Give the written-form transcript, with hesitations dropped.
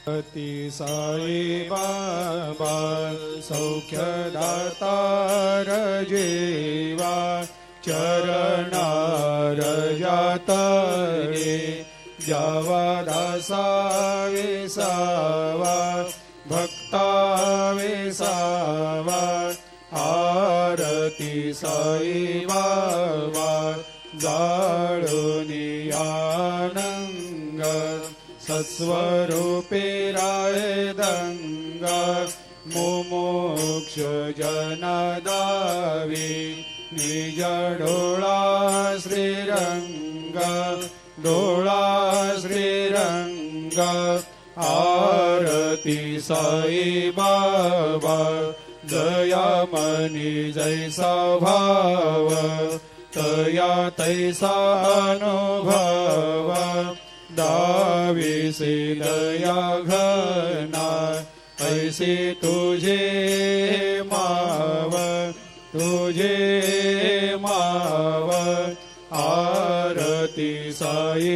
अति साई बाबा सौख्यदातार जेवा चरणार जातरे जावा दासा विसावा भक्ता विसावा आरती साई बाबा जाळुनी आनंग सत्स्वरूपे राय दंग मुमुक्ष जनदावी निज डोळा श्रीरंग डोळा श्रीरंग आरती साई बाबा जया मनी जैसा भाव तया तैसा अनुभव दाविसे दया घना ऐसे तुझे माव आरती साई